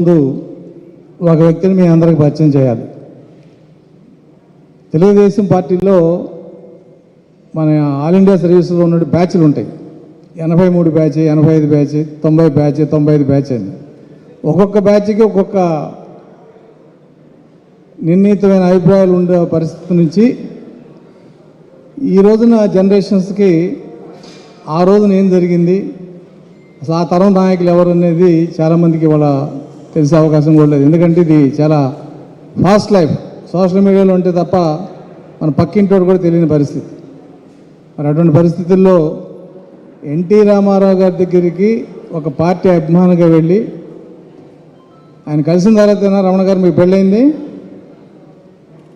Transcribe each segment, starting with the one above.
ముందు ఒక వ్యక్తిని మీ అందరికి పరిచయం చేయాలి. తెలుగుదేశం పార్టీలో మన ఆల్ ఇండియా సర్వీస్లో ఉన్న బ్యాచ్లు ఉంటాయి. 83 బ్యాచ్, 85 బ్యాచ్, 90 బ్యాచ్, 95 బ్యాచ్ అని ఒక్కొక్క బ్యాచ్కి ఒక్కొక్క నిర్ణీతమైన అభిప్రాయాలు ఉండే పరిస్థితి నుంచి ఈ రోజున జనరేషన్స్కి ఆ రోజున ఏం జరిగింది, అసలు ఆ తరం నాయకులు ఎవరు అనేది చాలామందికి ఇవాళ తెలిసే అవకాశం కూడా లేదు. ఎందుకంటే ఇది చాలా ఫాస్ట్ లైఫ్, సోషల్ మీడియాలో ఉంటే తప్ప మన పక్కింటోడు కూడా తెలియని పరిస్థితి. మరి అటువంటి పరిస్థితుల్లో ఎన్టీ రామారావు గారి దగ్గరికి ఒక పార్టీ అభిమానిగా వెళ్ళి ఆయన కలిసిన తర్వాత, రమణ గారు మీకు పెళ్ళైంది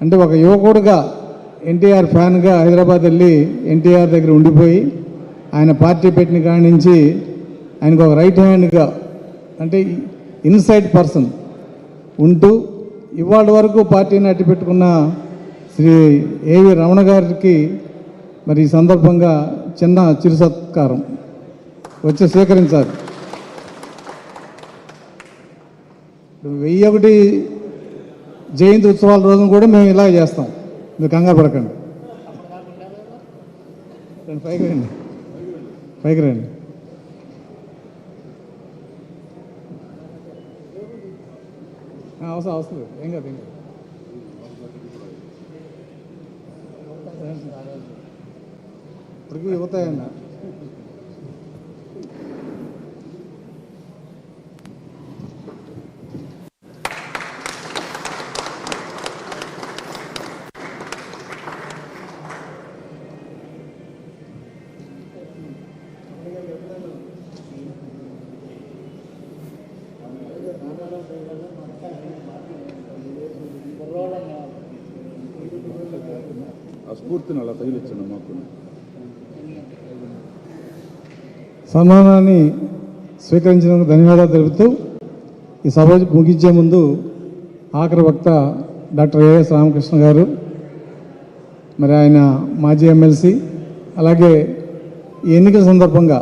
అంటే ఒక యువకుడుగా ఎన్టీఆర్ ఫ్యాన్గా హైదరాబాద్ వెళ్ళి ఎన్టీఆర్ దగ్గర ఉండిపోయి ఆయన పార్టీ పెట్టిన కాడి నుంచి ఆయనకు ఒక రైట్ హ్యాండ్గా అంటే ఇన్సైడ్ పర్సన్ ఉంటూ ఇవాళ వరకు పార్టీని అట్టి పెట్టుకున్న శ్రీ ఏవి రమణ గారికి మరి ఈ సందర్భంగా చిన్న చిరు సత్కారం వచ్చి స్వీకరించాలి. 1001 జయంతి ఉత్సవాల రోజున కూడా మేము ఇలా చేస్తాం. మీరు కంగారు పడకండి, పైకి రండి, పైకి రండి. అవసరం ఏం కాదు, ఏం కాదు. ఇప్పటికీ యువతాయన్న స్ఫూర్తిని అలా తగిలించండి మాకు. సన్మానాన్ని స్వీకరించినందుకు ధన్యవాదాలు తెలుపుతూ ఈ సభ ముగించే ముందు ఆఖరి వక్త డాక్టర్ ఏఎస్ రామకృష్ణ గారు, మరి ఆయన మాజీ ఎమ్మెల్సీ, అలాగే ఈ ఎన్నికల సందర్భంగా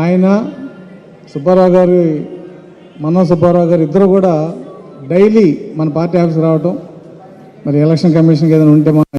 ఆయన సుబ్బారావు గారు, మన్నా సుబ్బారావు గారు ఇద్దరు కూడా డైలీ మన పార్టీ ఆఫీస్ రావటం, మరి ఎలక్షన్ కమిషన్కి ఏదైనా ఉంటే